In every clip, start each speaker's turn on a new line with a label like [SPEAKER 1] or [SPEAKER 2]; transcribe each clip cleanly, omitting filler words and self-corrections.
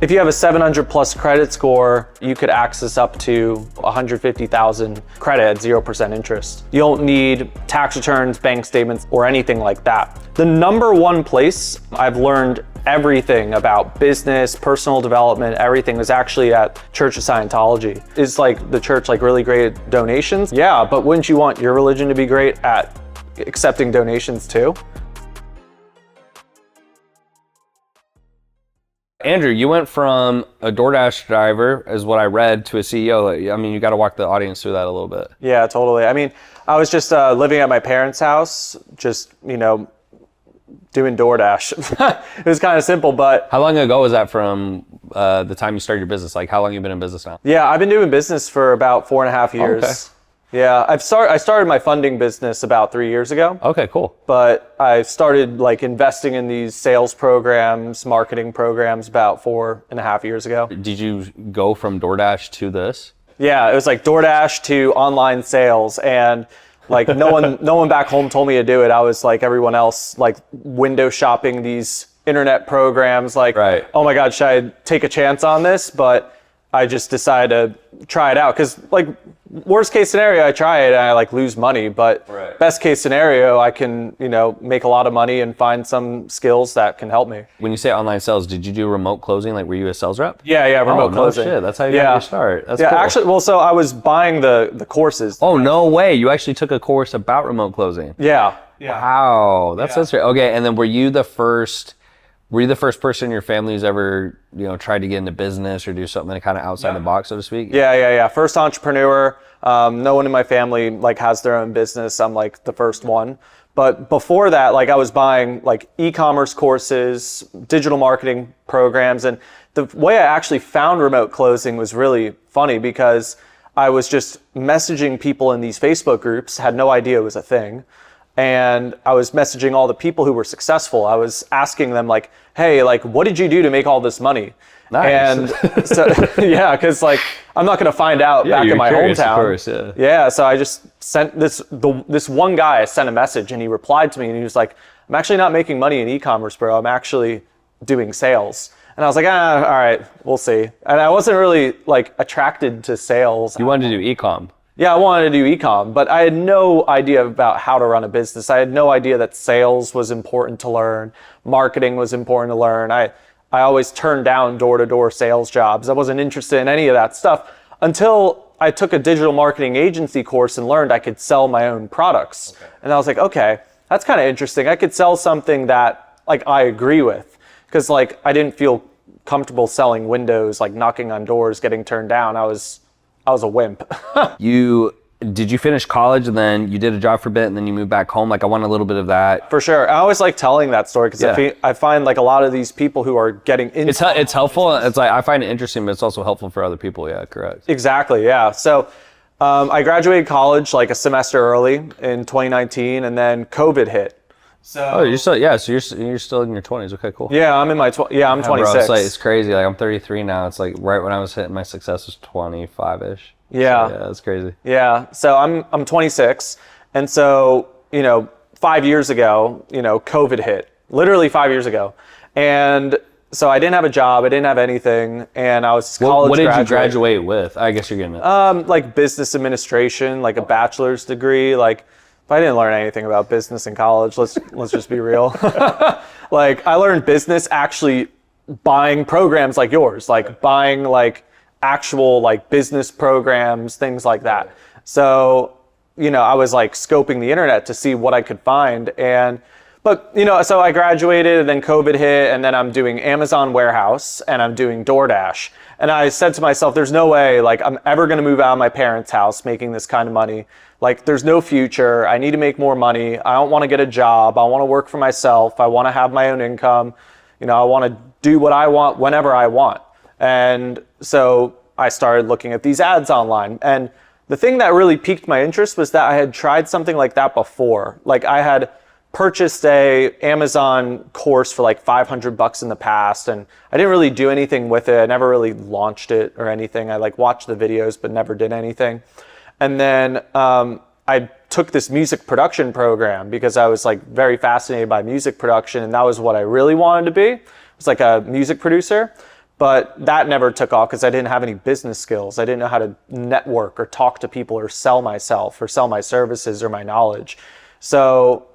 [SPEAKER 1] If you have a 700 plus credit score, you could access up to 150,000 credit at 0% interest. You don't need tax returns, bank statements, or anything like that. The number one place I've learned everything about business, personal development, everything is actually at Church of Scientology. Is like the church like really great at donations? Yeah, but wouldn't you want your religion to be great at accepting donations too?
[SPEAKER 2] Andrew, you went from a DoorDash driver, is what I read, to a CEO. I mean, you got to walk the audience through that a little bit.
[SPEAKER 1] Yeah, totally. I mean, I was just living at my parents' house, just, doing DoorDash. It was kind of simple, but...
[SPEAKER 2] How long ago was that from the time you started your business? Like, how long have you been in business now?
[SPEAKER 1] Yeah, I've been doing business for about 4.5 years.
[SPEAKER 2] Okay.
[SPEAKER 1] Yeah, I started my funding business about 3 years ago.
[SPEAKER 2] Okay, cool.
[SPEAKER 1] But I started like investing in these sales programs, marketing programs about 4.5 years ago.
[SPEAKER 2] Did you go from DoorDash to this?
[SPEAKER 1] Yeah, it was like DoorDash to online sales, and like no one back home told me to do it. I was like everyone else, like window shopping these internet programs, like,
[SPEAKER 2] right.
[SPEAKER 1] Oh my God, should I take a chance on this? But I just decided to try it out because like worst case scenario, I try it and I like lose money, but
[SPEAKER 2] right.
[SPEAKER 1] Best case scenario, I can, make a lot of money and find some skills that can help me.
[SPEAKER 2] When you say online sales, did you do remote closing? Like, were you a sales rep?
[SPEAKER 1] Yeah, remote closing.
[SPEAKER 2] No shit, that's how you got your start. That's cool.
[SPEAKER 1] Actually, well, so I was buying the courses.
[SPEAKER 2] Oh, no way. You actually took a course about remote closing.
[SPEAKER 1] Yeah.
[SPEAKER 2] Wow, that's great. Okay, and then were you the first person in your family who's ever, tried to get into business or do something kind of outside the box, so to speak?
[SPEAKER 1] Yeah. First entrepreneur. No one in my family like has their own business. I'm like the first one. But before that, like I was buying like e-commerce courses, digital marketing programs. And the way I actually found remote closing was really funny because I was just messaging people in these Facebook groups, had no idea it was a thing. And I was messaging all the people who were successful. I was asking them like, hey, like, what did you do to make all this money?
[SPEAKER 2] Nice.
[SPEAKER 1] And so, yeah, because like, I'm not going to find out back in my hometown.
[SPEAKER 2] Of course, yeah.
[SPEAKER 1] Yeah, so I just sent this one guy, I sent a message and he replied to me and he was like, I'm actually not making money in e-commerce, bro. I'm actually doing sales. And I was like, all right, we'll see. And I wasn't really like attracted to sales.
[SPEAKER 2] You wanted to do e-com.
[SPEAKER 1] Yeah, I wanted to do e-com, but I had no idea about how to run a business. I had no idea that sales was important to learn, marketing was important to learn. I always turned down door-to-door sales jobs. I wasn't interested in any of that stuff until I took a digital marketing agency course and learned I could sell my own products. Okay. And I was like, okay, that's kind of interesting. I could sell something that like I agree with, because like I didn't feel comfortable selling windows, like knocking on doors, getting turned down. I was a wimp.
[SPEAKER 2] Did you finish college and then you did a job for a bit and then you moved back home? Like, I want a little bit of that.
[SPEAKER 1] For sure. I always like telling that story because I find like a lot of these people who are getting into
[SPEAKER 2] it's helpful. It's like, I find it interesting, but it's also helpful for other people. Yeah, correct.
[SPEAKER 1] Exactly. Yeah. So I graduated college like a semester early in 2019 and then COVID hit. So
[SPEAKER 2] you're still in your 20s. Okay, cool.
[SPEAKER 1] Yeah, I'm in my I'm 26.
[SPEAKER 2] Bro, it's crazy. Like, I'm 33 now. It's like right when I was hitting my success was 25-ish.
[SPEAKER 1] Yeah.
[SPEAKER 2] So, yeah, that's crazy.
[SPEAKER 1] Yeah. So I'm 26. And so, 5 years ago, COVID hit. Literally 5 years ago. And so I didn't have a job, I didn't have anything, and I was college graduate.
[SPEAKER 2] What did you graduate with? I guess you're getting it.
[SPEAKER 1] Like business administration, like a bachelor's degree. Like if I didn't learn anything about business in college, let's just be real. Like I learned business actually buying programs like yours, like buying like actual like business programs, things like that. So, I was like scoping the internet to see what I could find. But so I graduated and then COVID hit and then I'm doing Amazon warehouse and I'm doing DoorDash. And I said to myself, there's no way like I'm ever going to move out of my parents' house making this kind of money. Like there's no future. I need to make more money. I don't want to get a job. I want to work for myself. I want to have my own income. I want to do what I want whenever I want. And so I started looking at these ads online. And the thing that really piqued my interest was that I had tried something like that before. Like I had purchased a Amazon course for like $500 in the past, and I didn't really do anything with it. I never really launched it or anything. I like watched the videos, but never did anything. And then I took this music production program because I was like very fascinated by music production, and that was what I really wanted to be. It was like a music producer. But that never took off because I didn't have any business skills. I didn't know how to network or talk to people or sell myself or sell my services or my knowledge. So,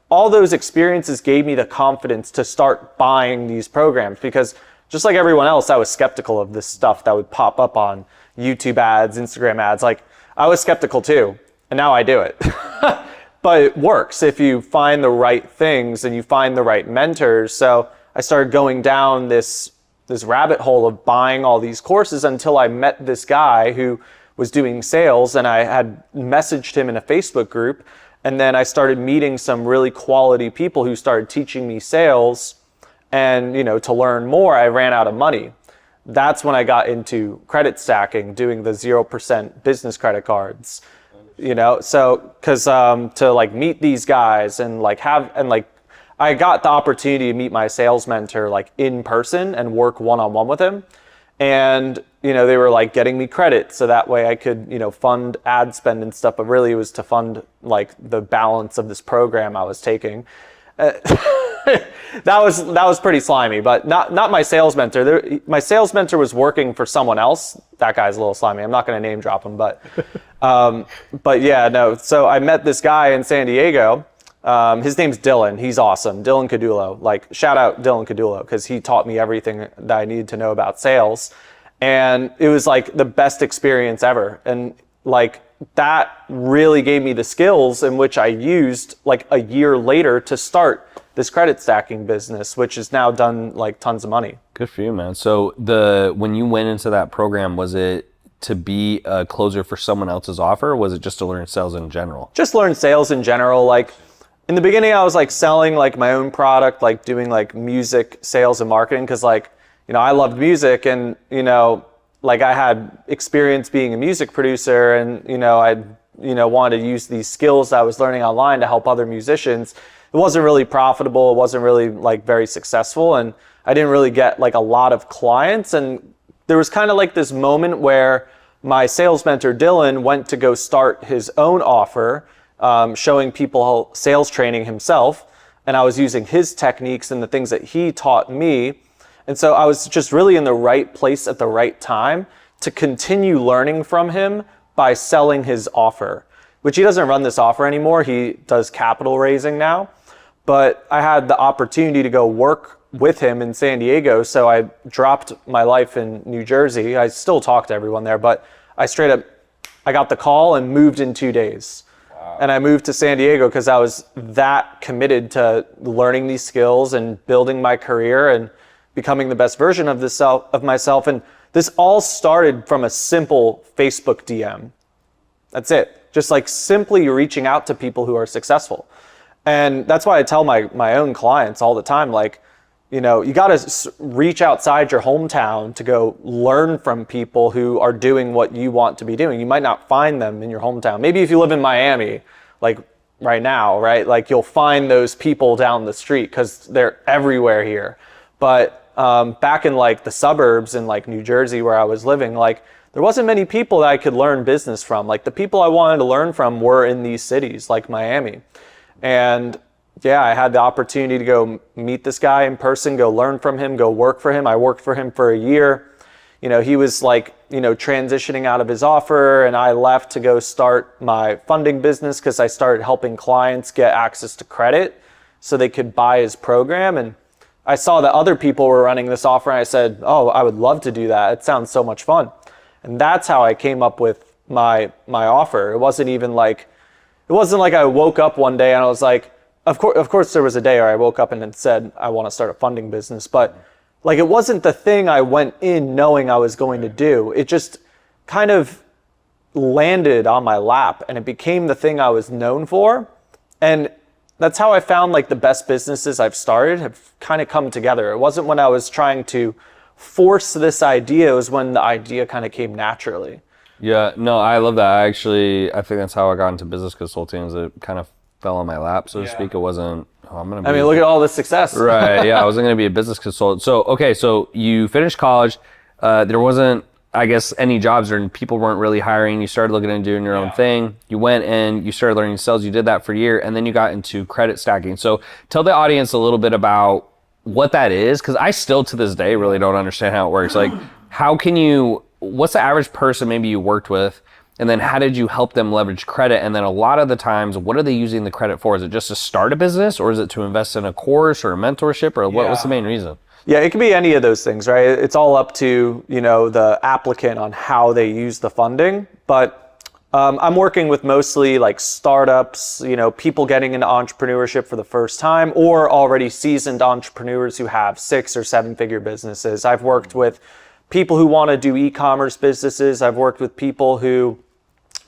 [SPEAKER 1] all those experiences gave me the confidence to start buying these programs, because just like everyone else, I was skeptical of this stuff that would pop up on YouTube ads, Instagram ads. Like, I was skeptical too, and now I do it. But it works if you find the right things and you find the right mentors. So I started going down this rabbit hole of buying all these courses until I met this guy who was doing sales, and I had messaged him in a Facebook group. And then I started meeting some really quality people who started teaching me sales. And, to learn more, I ran out of money. That's when I got into credit stacking, doing the 0% business credit cards, so, cause, to meet these guys and I got the opportunity to meet my sales mentor, in person and work one-on-one with him. And, they were getting me credit so that way I could, fund ad spend and stuff. But really it was to fund the balance of this program I was taking. That was pretty slimy, but not my sales mentor. My sales mentor was working for someone else. That guy's a little slimy. I'm not going to name drop him, but yeah, no. So I met this guy in San Diego. His name's Dylan. He's awesome. Dylan Cadulo. Shout out Dylan Cadulo, because he taught me everything that I needed to know about sales. And it was the best experience ever. And that really gave me the skills in which I used a year later to start this credit stacking business, which has now done tons of money.
[SPEAKER 2] Good for you, man. So when you went into that program, was it to be a closer for someone else's offer, or was it just to learn sales in general? Just
[SPEAKER 1] learn sales in general. In the beginning, I was selling my own product, doing music sales and marketing, because I loved music, and I had experience being a music producer, and I wanted to use these skills that I was learning online to help other musicians. It wasn't really profitable. It wasn't really very successful, and I didn't really get a lot of clients. And there was kind of this moment where my sales mentor Dylan went to go start his own offer, showing people sales training himself, and I was using his techniques and the things that he taught me. And so I was just really in the right place at the right time to continue learning from him by selling his offer, which he doesn't run this offer anymore. He does capital raising now. But I had the opportunity to go work with him in San Diego. So I dropped my life in New Jersey. I still talk to everyone there, but I got the call and moved in 2 days. Wow. And I moved to San Diego because I was that committed to learning these skills and building my career and becoming the best version of myself. And this all started from a simple Facebook DM. That's it. Just simply reaching out to people who are successful. And that's why I tell my own clients all the time, you got to reach outside your hometown to go learn from people who are doing what you want to be doing. You might not find them in your hometown. Maybe if you live in Miami, right now, right? You'll find those people down the street because they're everywhere here. But back in the suburbs in New Jersey where I was living, there wasn't many people that I could learn business from. The people I wanted to learn from were in these cities like Miami. And yeah, I had the opportunity to go meet this guy in person, go learn from him, go work for him. I worked for him for a year. He was transitioning out of his offer, and I left to go start my funding business because I started helping clients get access to credit so they could buy his program. And I saw that other people were running this offer, and I said, oh, I would love to do that. It sounds so much fun. And that's how I came up with my offer. It wasn't I woke up one day and I was of course there was a day where I woke up and it said, I want to start a funding business, but it wasn't the thing I went in knowing I was going to do. It just kind of landed on my lap and it became the thing I was known for. And that's how I found the best businesses I've started have kind of come together. It wasn't when I was trying to force this idea, it was when the idea kind of came naturally.
[SPEAKER 2] Yeah, no, I love that. I think that's how I got into business consulting, is it kind of fell on my lap, so to speak. It wasn't,
[SPEAKER 1] look at all this success.
[SPEAKER 2] Right, yeah, I wasn't going to be a business consultant. So you finished college. There wasn't, I guess, any jobs or people weren't really hiring. You started looking into doing your own thing. You went and you started learning sales. You did that for a year, and then you got into credit stacking. So tell the audience a little bit about what that is, because I still to this day really don't understand how it works. Like, what's the average person maybe you worked with, and then how did you help them leverage credit? And then a lot of the times, what are they using the credit for? Is it just to start a business, or is it to invest in a course or a mentorship, or what's the main reason?
[SPEAKER 1] Yeah, it could be any of those things, right? It's all up to, the applicant on how they use the funding. But I'm working with mostly like startups, people getting into entrepreneurship for the first time, or already seasoned entrepreneurs who have 6 or 7 figure businesses. I've worked with people who want to do e-commerce businesses. I've worked with people who,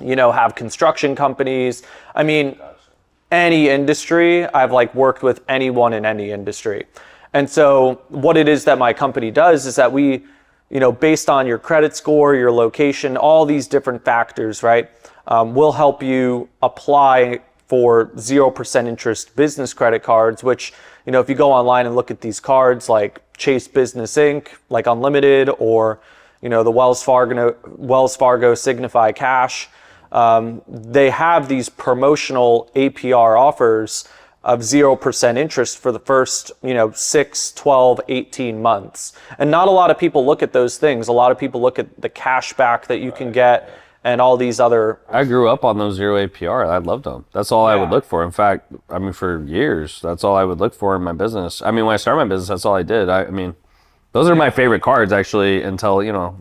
[SPEAKER 1] have construction companies. I mean, any industry, I've worked with anyone in any industry. And so what it is that my company does is that we, based on your credit score, your location, all these different factors, right, we'll help you apply for 0% interest business credit cards, which, if you go online and look at these cards like Chase Business Inc., like Unlimited, or, the Wells Fargo Signify Cash, they have these promotional APR offers of 0% interest for the first, 6, 12, 18 months. And not a lot of people look at those things. A lot of people look at the cash back that you can get and all these other...
[SPEAKER 2] I grew up on those 0 APR. I loved them. That's all I would look for. In fact, for years, that's all I would look for in my business. When I started my business, that's all I did. Those are my favorite cards, actually, until,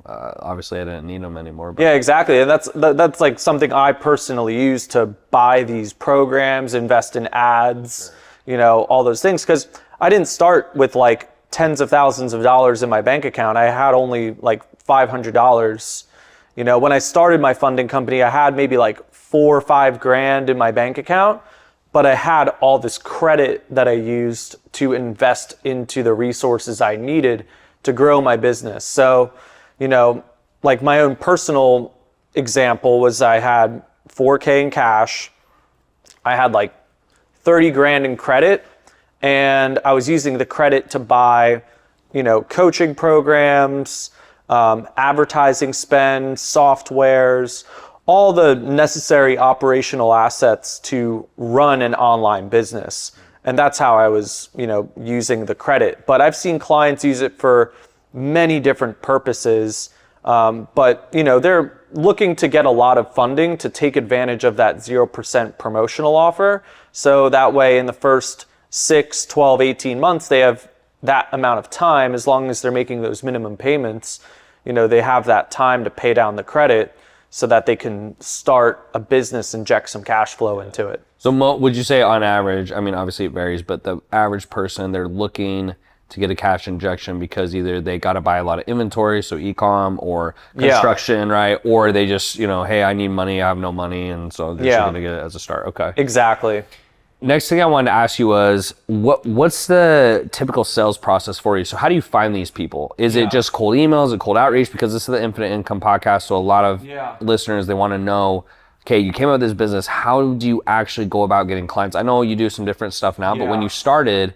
[SPEAKER 2] obviously I didn't need them anymore. But.
[SPEAKER 1] Yeah, exactly. And that's like something I personally use to buy these programs, invest in ads, all those things. Because I didn't start with tens of thousands of dollars in my bank account. I had only $500. When I started my funding company, I had maybe $4 or $5 grand in my bank account, but I had all this credit that I used to invest into the resources I needed to grow my business. So, my own personal example was I had $4K in cash, I had 30 grand in credit, and I was using the credit to buy, coaching programs, advertising spend, softwares, all the necessary operational assets to run an online business. And that's how I was, using the credit. But I've seen clients use it for many different purposes. But, they're looking to get a lot of funding to take advantage of that 0% promotional offer. So that way in the first 6, 12, 18 months, they have that amount of time, as long as they're making those minimum payments, they have that time to pay down the credit so that they can start a business, inject some cash flow into it.
[SPEAKER 2] So would you say on average, obviously it varies, but the average person, they're looking to get a cash injection because either they got to buy a lot of inventory, so e-com or construction, right? Or they just, hey, I need money, I have no money, and so they're just going to get it as a start. Okay.
[SPEAKER 1] Exactly.
[SPEAKER 2] Next thing I wanted to ask you was, what's the typical sales process for you? So how do you find these people? Is it just cold emails and cold outreach? Because this is the Infinite Income podcast, so a lot of listeners, they want to know, okay, you came up with this business, how do you actually go about getting clients? I know you do some different stuff now, but when you started,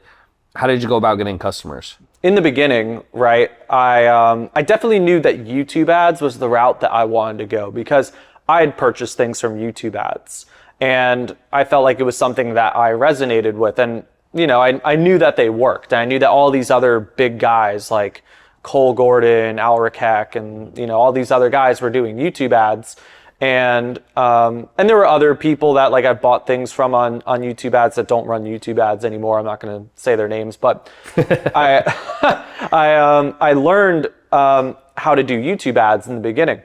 [SPEAKER 2] how did you go about getting customers?
[SPEAKER 1] In the beginning, right, I definitely knew that YouTube ads was the route that I wanted to go, because I had purchased things from YouTube ads. And I felt like it was something that I resonated with. And, I knew that they worked. And I knew that all these other big guys like Cole Gordon, Al Rackek, and, all these other guys were doing YouTube ads. And there were other people that I've bought things from on YouTube ads that don't run YouTube ads anymore. I'm not going to say their names, but I learned how to do YouTube ads in the beginning.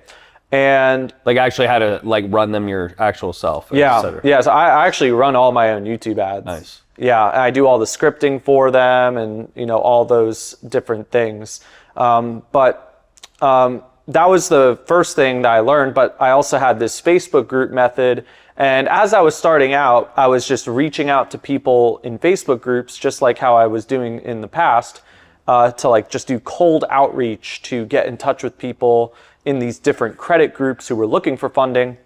[SPEAKER 1] And
[SPEAKER 2] actually how to run them your actual self.
[SPEAKER 1] So I actually run all my own YouTube ads.
[SPEAKER 2] Nice.
[SPEAKER 1] Yeah, I do all the scripting for them, and all those different things. But that was the first thing that I learned. But I also had this Facebook group method, and as I was starting out, I was just reaching out to people in Facebook groups, just like how I was doing in the past, to just do cold outreach to get in touch with people in these different credit groups who were looking for funding.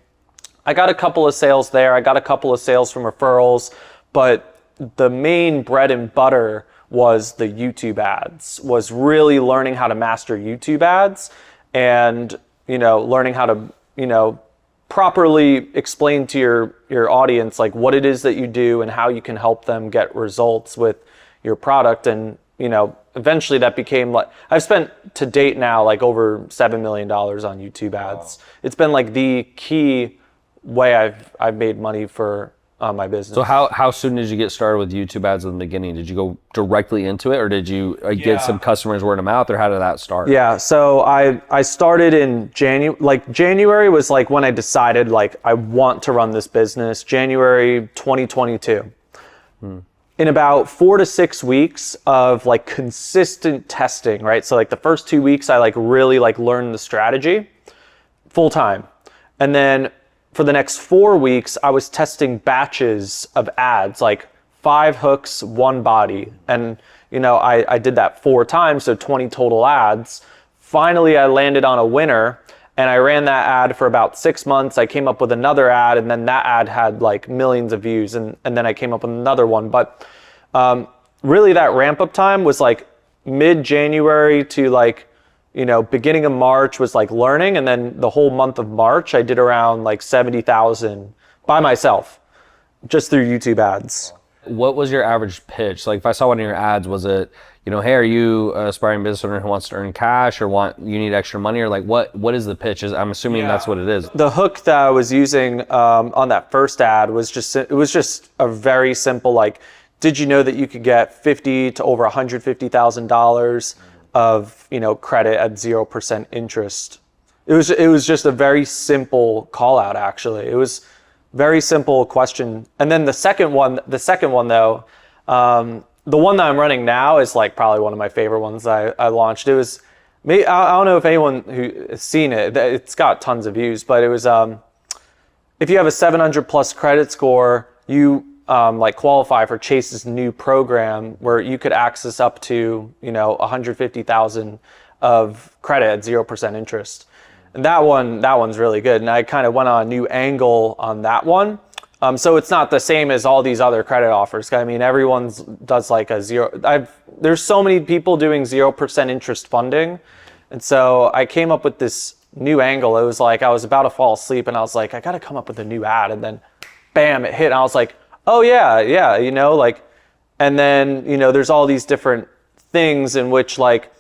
[SPEAKER 1] I got a couple of sales there. I got a couple of sales from referrals, but the main bread and butter was the YouTube ads, was really learning how to master YouTube ads and, learning how to, properly explain to your audience, what it is that you do and how you can help them get results with your product. And, eventually that became like, I've spent to date now like over $7 million on YouTube ads. Wow. It's been like the key way I've made money for my business.
[SPEAKER 2] So how soon did you get started with YouTube ads in the beginning? Did you go directly into it, or did you get some customers word of mouth, or how did that start?
[SPEAKER 1] Yeah, so I started in January. Like January was like when I decided like I want to run this business. January 2022. In about 4 to 6 weeks of like consistent testing, right? So like the first 2 weeks I like really like learned the strategy full time. And then for the next 4 weeks, I was testing batches of ads, like 5 hooks, 1 body. And, I did that 4 times, so 20 total ads. Finally, I landed on a winner, and I ran that ad for about 6 months. I came up with another ad, and then that ad had like millions of views, and then I came up with another one. But really that ramp up time was like mid-January to like, beginning of March was like learning, and then the whole month of March I did around like 70,000 by myself just through YouTube ads.
[SPEAKER 2] What was your average pitch? Like if I saw one of your ads, was it, hey, are you an aspiring business owner who wants to earn cash, or you need extra money, or like what is the pitch? I'm assuming that's what it is.
[SPEAKER 1] The hook that I was using on that first ad was just a very simple like, did you know that you could get $50,000 to over $150,000 of credit at 0% interest? It was just a very simple call out. Actually, it was very simple question. And then the second one though, the one that I'm running now is like probably one of my favorite ones I launched. It was me. I don't know if anyone who has seen it. It's got tons of views, but it was if you have a 700 plus credit score, you like qualify for Chase's new program where you could access up to 150,000 of credit at 0% interest. And that one's really good. And I kind of went on a new angle on that one. So it's not the same as all these other credit offers. I mean, everyone's does like a zero. There's so many people doing 0% interest funding. And so I came up with this new angle. It was like I was about to fall asleep and I was like, I got to come up with a new ad. And then bam, it hit. And I was like, oh yeah, like, and then, there's all these different things in which like,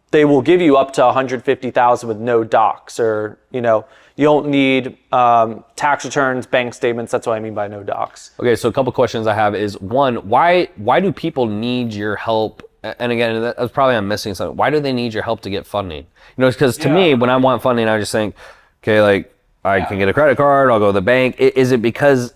[SPEAKER 1] they will give you up to 150,000 with no docs, or, you don't need tax returns, bank statements. That's what I mean by no docs.
[SPEAKER 2] Okay, so a couple questions I have is, one, why do people need your help? And again, that's probably I'm missing something. Why do they need your help to get funding? Because to me, when I want funding, I just think, okay, like I can get a credit card, I'll go to the bank. Is it because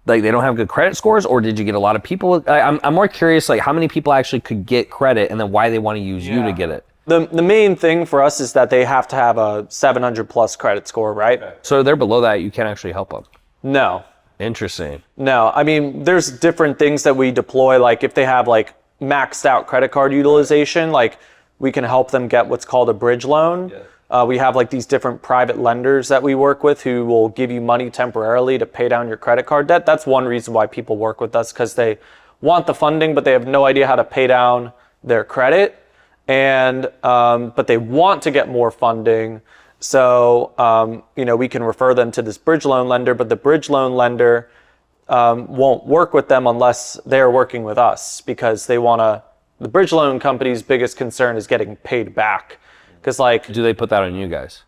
[SPEAKER 2] like they don't have good credit scores, or did you get a lot of people? I'm more curious, like how many people actually could get credit, and then why they want to use you to get it.
[SPEAKER 1] The main thing for us is that they have to have a 700 plus credit score, right? Okay.
[SPEAKER 2] So they're below that, you can't actually help them?
[SPEAKER 1] No.
[SPEAKER 2] Interesting.
[SPEAKER 1] No, I mean, there's different things that we deploy, like if they have like maxed out credit card utilization, like we can help them get what's called a bridge loan. Yeah. We have like these different private lenders that we work with who will give you money temporarily to pay down your credit card debt. That's one reason why people work with us, because they want the funding, but they have no idea how to pay down their credit. And but they want to get more funding, so we can refer them to this bridge loan lender, but the bridge loan lender won't work with them unless they're working with us, because the bridge loan company's biggest concern is getting paid back, because like,
[SPEAKER 2] do they put that on you guys?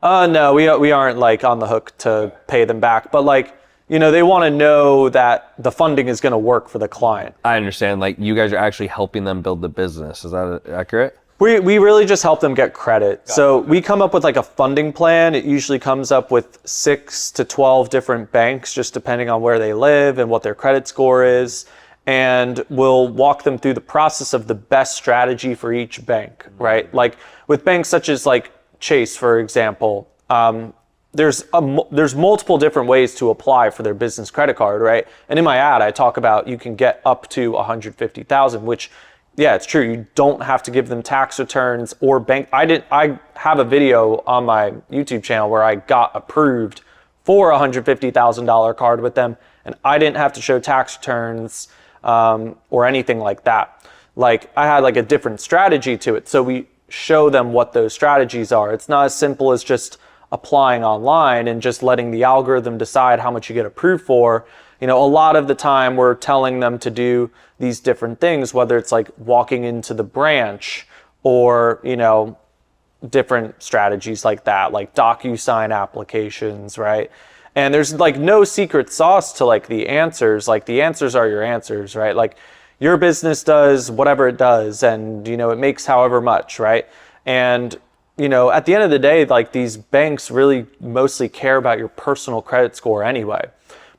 [SPEAKER 1] No, we aren't like on the hook to pay them back, but like, they want to know that the funding is going to work for the client.
[SPEAKER 2] I understand. Like you guys are actually helping them build the business. Is that accurate?
[SPEAKER 1] We really just help them get credit. So we come up with like a funding plan. It usually comes up with 6 to 12 different banks, just depending on where they live and what their credit score is. And we'll walk them through the process of the best strategy for each bank, right? Like with banks such as like Chase, for example, there's multiple different ways to apply for their business credit card, right? And in my ad, I talk about you can get up to 150,000, which, yeah, it's true. You don't have to give them tax returns or bank. I have a video on my YouTube channel where I got approved for a $150,000 card with them, and I didn't have to show tax returns or anything like that. Like I had like a different strategy to it. So we show them what those strategies are. It's not as simple as just applying online and just letting the algorithm decide how much you get approved for. you know, a lot of the time we're telling them to do these different things, whether it's like walking into the branch or, you know, different strategies like that, like DocuSign applications, right? And there's like no secret sauce to like the answers. Like the answers are your answers, right? Like your business does whatever it does, and you know, it makes however much, right? And you know, at the end of the day, like these banks really mostly care about your personal credit score anyway.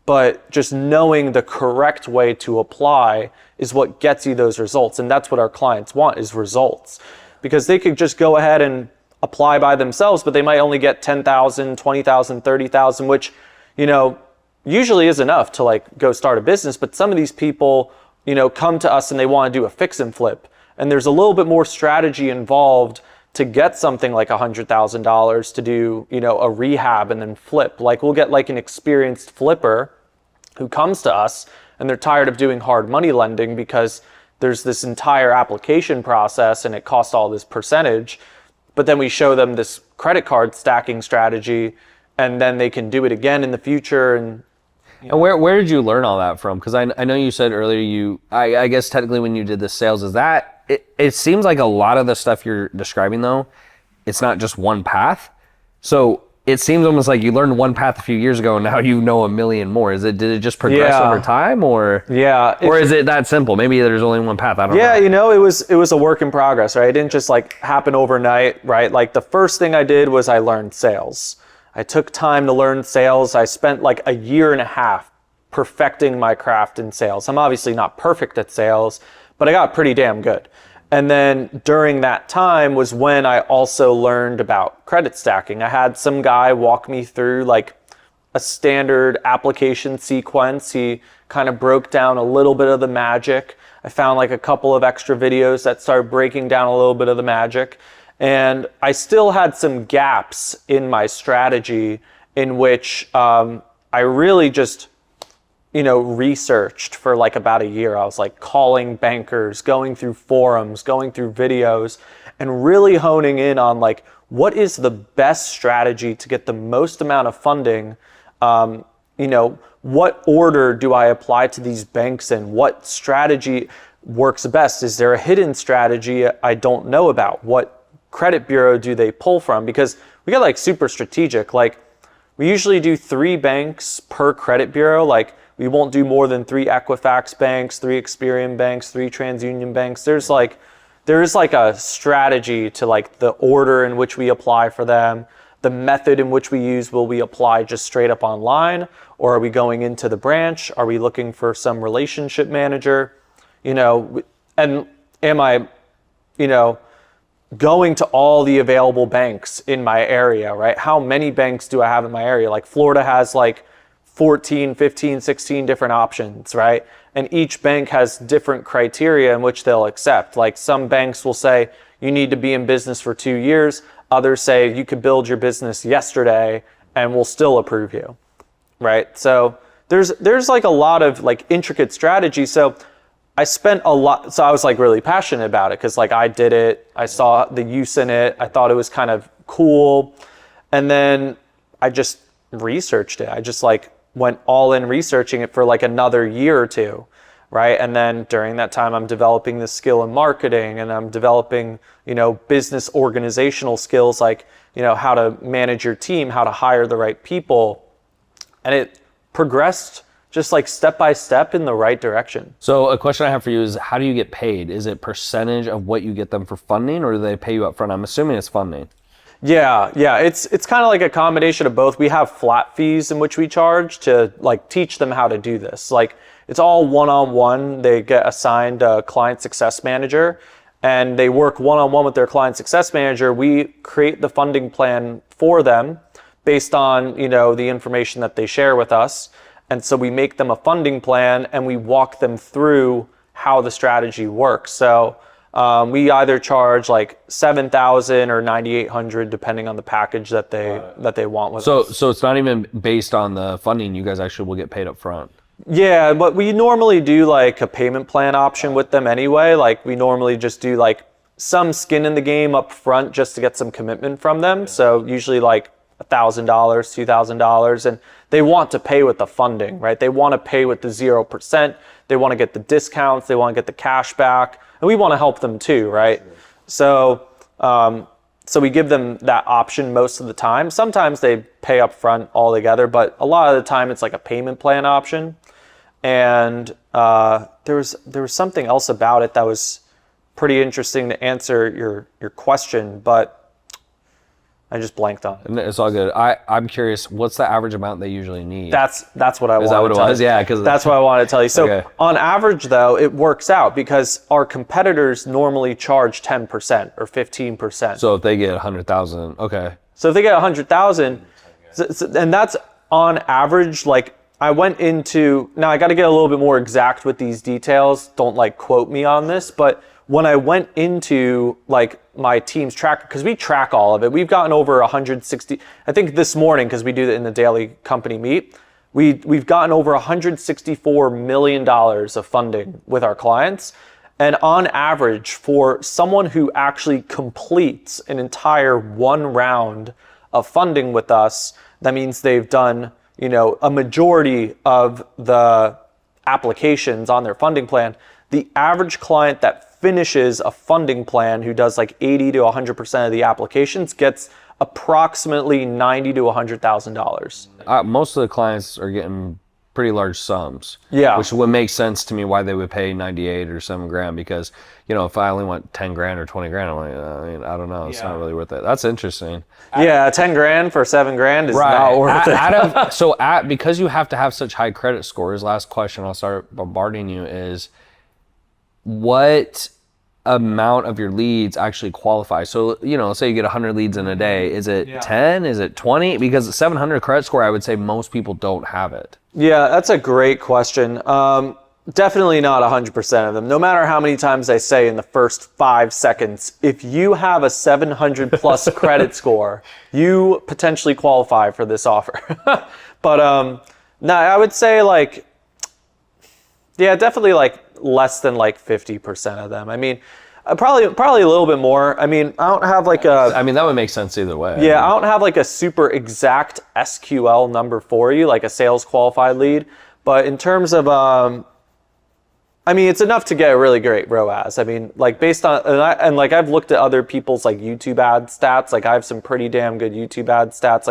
[SPEAKER 1] But just knowing the correct way to apply is what gets you those results. And that's what our clients want, is results. Because they could just go ahead and apply by themselves, but they might only get 10,000, 20,000, 30,000, which, you know, usually is enough to like go start a business. But some of these people, you know, come to us and they want to do a fix and flip. And there's a little bit more strategy involved to get something like $100,000 to do, you know, a rehab and then flip. Like we'll get like an experienced flipper who comes to us and they're tired of doing hard money lending because there's this entire application process and it costs all this percentage. But then we show them this credit card stacking strategy and then they can do it again in the future. And
[SPEAKER 2] And where did you learn all that from? Because I know you said earlier I guess technically when you did the sales, is that, it seems like a lot of the stuff you're describing though, it's not just one path. So it seems almost like you learned one path a few years ago and now you know a million more. Did it just progress over time, or is it that simple? Maybe there's only one path, I don't know.
[SPEAKER 1] Yeah, you know, it was a work in progress, right? It didn't just like happen overnight, right? Like the first thing I did was I learned sales. I took time to learn sales. I spent like a year and a half perfecting my craft in sales. I'm obviously not perfect at sales, but I got pretty damn good. And then during that time was when I also learned about credit stacking. I had some guy walk me through like a standard application sequence. He kind of broke down a little bit of the magic. I found like a couple of extra videos that started breaking down a little bit of the magic. And I still had some gaps in my strategy in which I really just, you know, researched for like about a year. I was like calling bankers, going through forums, going through videos, and really honing in on like, what is the best strategy to get the most amount of funding? You know, what order do I apply to these banks in? What strategy works best? Is there a hidden strategy I don't know about? What credit bureau do they pull from? Because we get like super strategic. Like we usually do 3 banks per credit bureau. Like we won't do more than 3 Equifax banks, 3 Experian banks, 3 TransUnion banks. There is like a strategy to like the order in which we apply for them, the method in which we use. Will we apply just straight up online, or are we going into the branch? Are we looking for some relationship manager? You know, and am I, you know, going to all the available banks in my area, right? How many banks do I have in my area? Like Florida has like 14, 15, 16 different options, right? And each bank has different criteria in which they'll accept. Like some banks will say you need to be in business for 2 years. Others say you could build your business yesterday and we'll still approve you, right? So there's like a lot of like intricate strategy. So I spent a lot, so I was like really passionate about it because like I did it, I saw the use in it, I thought it was kind of cool. And then I just researched it. I just like went all in researching it for like another year or two, right? And then during that time, I'm developing this skill in marketing, and I'm developing, you know, business organizational skills, like, you know, how to manage your team, how to hire the right people. And it progressed just like step by step in the right direction.
[SPEAKER 2] So a question I have for you is, how do you get paid? Is it percentage of what you get them for funding, or do they pay you up front? I'm assuming it's funding.
[SPEAKER 1] Yeah, it's kind of like a combination of both. We have flat fees in which we charge to like teach them how to do this. Like it's all one-on-one. They get assigned a client success manager and they work one-on-one with their client success manager. We create the funding plan for them based on, you know, the information that they share with us. And so we make them a funding plan and we walk them through how the strategy works. So we either charge like $7,000 or $9,800 depending on the package that they want with us.
[SPEAKER 2] So it's not even based on the funding. You guys actually will get paid up front.
[SPEAKER 1] Yeah, but we normally do like a payment plan option with them anyway. Like we normally just do like some skin in the game up front just to get some commitment from them. So usually like $1,000, $2,000, and they want to pay with the funding, right? They want to pay with the 0%. They want to get the discounts. They want to get the cash back, and we want to help them too, right? Sure. So we give them that option most of the time. Sometimes they pay up front altogether, but a lot of the time it's like a payment plan option. And there was something else about it that was pretty interesting to answer your question, but I just blanked on it.
[SPEAKER 2] It's all good. I'm curious, what's the average amount they usually need?
[SPEAKER 1] That's what I wanted to tell you.
[SPEAKER 2] Is that what it was? Yeah, because
[SPEAKER 1] that's what I wanted to tell you. So
[SPEAKER 2] okay.
[SPEAKER 1] On average, though, it works out because our competitors normally charge 10% or 15%.
[SPEAKER 2] So if they get 100,000, okay.
[SPEAKER 1] So if they get 100,000, and that's on average. Like I went into, now I got to get a little bit more exact with these details. Don't like quote me on this, but when I went into like my team's tracker, because we track all of it, we've gotten over 160, I think this morning, because we do that in the daily company meet, we've gotten over $164 million of funding with our clients. And on average, for someone who actually completes an entire one round of funding with us, that means they've done, a majority of the applications on their funding plan. The average client that finishes a funding plan who does like 80 to 100% of the applications gets approximately $90,000 to $100,000.
[SPEAKER 2] Most of the clients are getting pretty large sums.
[SPEAKER 1] Yeah.
[SPEAKER 2] Which would make sense to me why they would pay 98 or $7,000 because, if I only want 10 grand or 20 grand, I'm like, I don't know. It's not really worth it. That's interesting.
[SPEAKER 1] Yeah, 10 grand for 7 grand is not worth it.
[SPEAKER 2] Because you have to have such high credit scores, last question I'll start bombarding you is, what amount of your leads actually qualify? So, say you get 100 leads in a day. Is it 10? Is it 20? Because the 700 credit score, I would say most people don't have it.
[SPEAKER 1] Yeah, that's a great question. Definitely not 100% of them. No matter how many times I say in the first 5 seconds, if you have a 700 plus credit score, you potentially qualify for this offer. But no, I would say definitely less than 50% of them. I mean, probably a little bit more. I mean, I don't have
[SPEAKER 2] that would make sense either way.
[SPEAKER 1] Yeah, I don't have a super exact SQL number for you, like a sales qualified lead. But in terms of, it's enough to get a really great ROAS. I mean, based on, I've looked at other people's YouTube ad stats. I have some pretty damn good YouTube ad stats.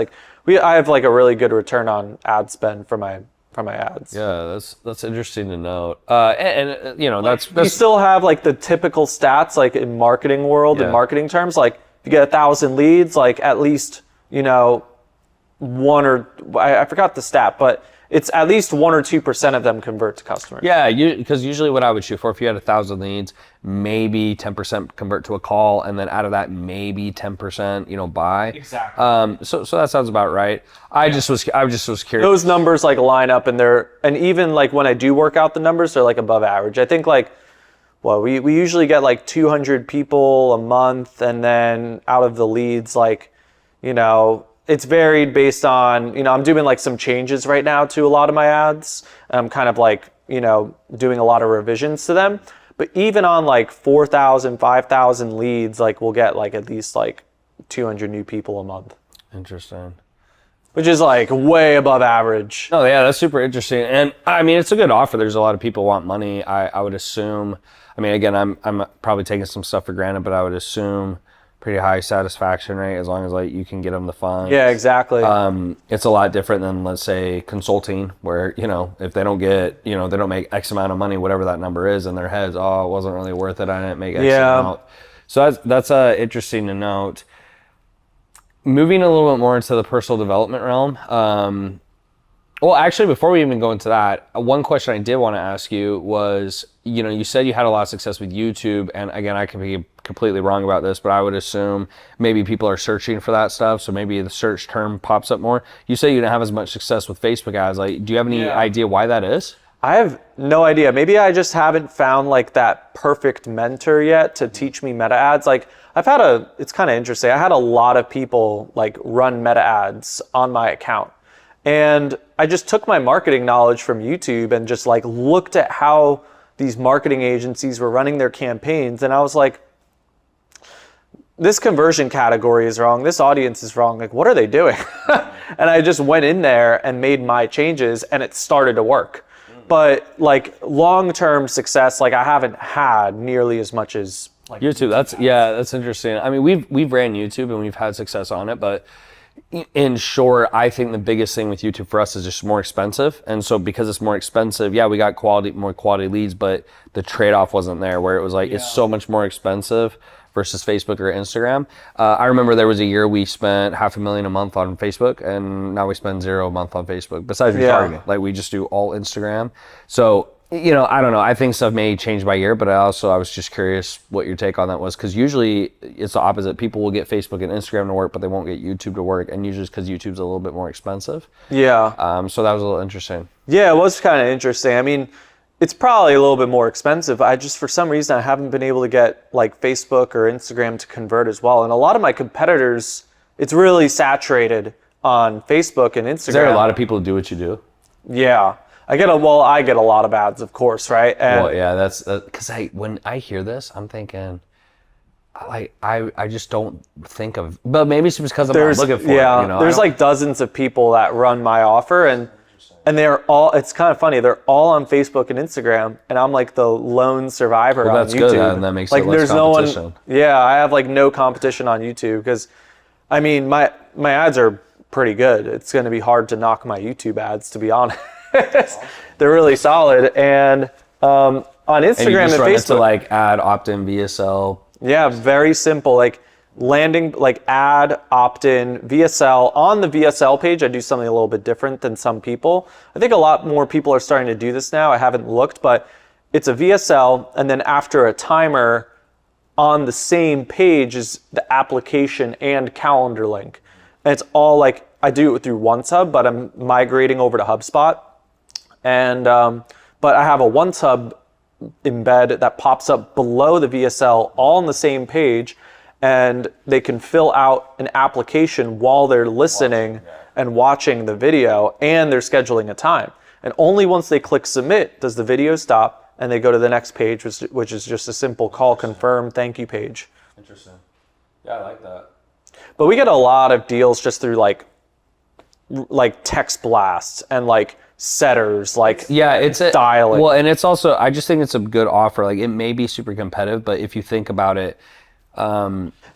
[SPEAKER 1] I have a really good return on ad spend for my ads.
[SPEAKER 2] Yeah, that's interesting to note. That's
[SPEAKER 1] you still have the typical stats in marketing world, in marketing terms. If you get 1,000 leads, at least one or I forgot the stat, but it's at least 1 or 2% of them convert to customers.
[SPEAKER 2] Yeah, because usually what I would shoot for, if you had 1,000 leads, maybe 10% convert to a call, and then out of that, maybe 10%, buy.
[SPEAKER 1] Exactly.
[SPEAKER 2] So that sounds about right. I just was curious.
[SPEAKER 1] Those numbers line up, and even when I do work out the numbers, they're above average. I think we usually get 200 people a month, and then out of the leads, it's varied based on, I'm doing some changes right now to a lot of my ads. I'm kind of doing a lot of revisions to them. But even on 4,000, 5,000 leads, we'll get at least 200 new people a month.
[SPEAKER 2] Interesting.
[SPEAKER 1] Which is way above average.
[SPEAKER 2] Oh yeah, that's super interesting. And it's a good offer. There's a lot of people want money. I would assume, again, I'm probably taking some stuff for granted, but I would assume pretty high satisfaction rate as long as you can get them the funds.
[SPEAKER 1] Yeah, exactly.
[SPEAKER 2] It's a lot different than, let's say, consulting, where if they don't get, they don't make X amount of money, whatever that number is, in their heads, it wasn't really worth it. I didn't make X amount. So that's interesting to note. Moving a little bit more into the personal development realm. Well, actually, before we even go into that, one question I did want to ask you was, you said you had a lot of success with YouTube, and again, I can be completely wrong about this, but I would assume maybe people are searching for that stuff, so maybe the search term pops up more. You say you didn't have as much success with Facebook ads. Do you have any idea why that is?
[SPEAKER 1] I have no idea. Maybe I just haven't found that perfect mentor yet to teach me meta ads. It's kind of interesting. I had a lot of people run meta ads on my account. And I just took my marketing knowledge from YouTube and just looked at how these marketing agencies were running their campaigns. And I was this conversion category is wrong. This audience is wrong. Like, what are they doing? And I just went in there and made my changes, and it started to work. But like long-term success, like I haven't had nearly as much as like
[SPEAKER 2] YouTube. That's interesting. I mean, we've ran YouTube and we've had success on it, but in short, I think the biggest thing with YouTube for us is just more expensive. And so because it's more expensive, we got more quality leads, but the trade-off wasn't there, where it was like, it's so much more expensive versus Facebook or Instagram. I remember there was a year we spent $500,000 a month on Facebook, and now we spend $0 a month on Facebook, besides retargeting. Like, we just do all Instagram. So, you know, I don't know. I think stuff may change by year, but I was just curious what your take on that was, because usually it's the opposite. People will get Facebook and Instagram to work, but they won't get YouTube to work, and usually it's because YouTube's a little bit more expensive.
[SPEAKER 1] Yeah.
[SPEAKER 2] So that was a little interesting.
[SPEAKER 1] Yeah, it was kind of interesting. I mean, it's probably a little bit more expensive. I just, for some reason, I haven't been able to get like Facebook or Instagram to convert as well. And a lot of my competitors, it's really saturated on Facebook and Instagram.
[SPEAKER 2] Is there a lot of people who do what you do?
[SPEAKER 1] Yeah. I get a lot of ads, of course, right? And
[SPEAKER 2] well, yeah, that's because when I hear this, I'm thinking, I just don't think of, but maybe it's because I'm not looking for it. You know?
[SPEAKER 1] There's like dozens of people that run my offer, and they're all, it's kind of funny, they're all on Facebook and Instagram, and I'm like the lone survivor on
[SPEAKER 2] that's
[SPEAKER 1] YouTube.
[SPEAKER 2] Good, and that makes
[SPEAKER 1] like
[SPEAKER 2] it less competition.
[SPEAKER 1] No one, I have like no competition on YouTube, because I mean, my ads are pretty good. It's going to be hard to knock my YouTube ads, to be honest. They're really solid. And on Instagram and Facebook,
[SPEAKER 2] to like add opt-in VSL.
[SPEAKER 1] Yeah, very simple. Like landing, like add opt-in VSL. On the VSL page, I do something a little bit different than some people. I think a lot more people are starting to do this now. I haven't looked, but it's a VSL, and then after a timer, on the same page is the application and calendar link. And it's all like, I do it through OneSub, but I'm migrating over to HubSpot. And but I have a OneSub embed that pops up below the VSL, all on the same page, and they can fill out an application while they're listening and watching the video, and they're scheduling a time. And only once they click submit does the video stop, and they go to the next page, which is just a simple call confirm thank you page.
[SPEAKER 2] Interesting. Yeah, I like that.
[SPEAKER 1] But we get a lot of deals just through like text blasts and like setters, like
[SPEAKER 2] it's
[SPEAKER 1] dialing.
[SPEAKER 2] Well, and it's also, I just think it's a good offer. Like, it may be super competitive, but if you think about it,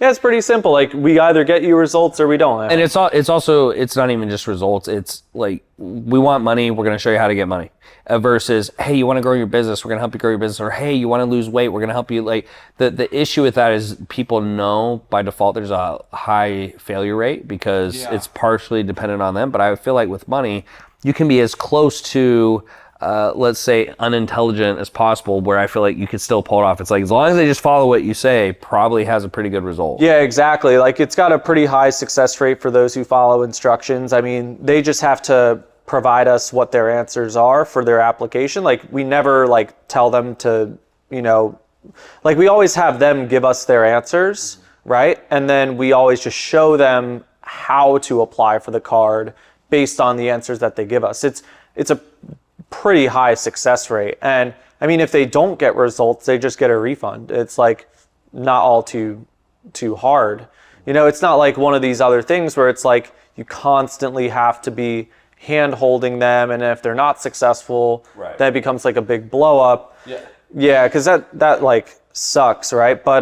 [SPEAKER 1] it's pretty simple. Like, we either get you results or we don't.
[SPEAKER 2] And it's also it's not even just results. It's like, we want money, we're going to show you how to get money. Versus, hey, you want to grow your business, we're going to help you grow your business. Or, hey, you want to lose weight, we're going to help you. Like, the issue with that is people know by default there's a high failure rate, because it's partially dependent on them. But I feel like with money, you can be as close to, let's say, unintelligent as possible, where I feel like you could still pull it off. It's like, as long as they just follow what you say, probably has a pretty good result.
[SPEAKER 1] Yeah, exactly. Like, it's got a pretty high success rate for those who follow instructions. I mean, they just have to provide us what their answers are for their application. Like, we never like tell them to, like, we always have them give us their answers, right? And then we always just show them how to apply for the card based on the answers that they give us. It's a pretty high success rate. And I mean, if they don't get results, they just get a refund. It's like not all too hard. It's not like one of these other things where it's like you constantly have to be hand holding them, and if they're not successful, that becomes like a big blow up. Yeah, because that like sucks, right? But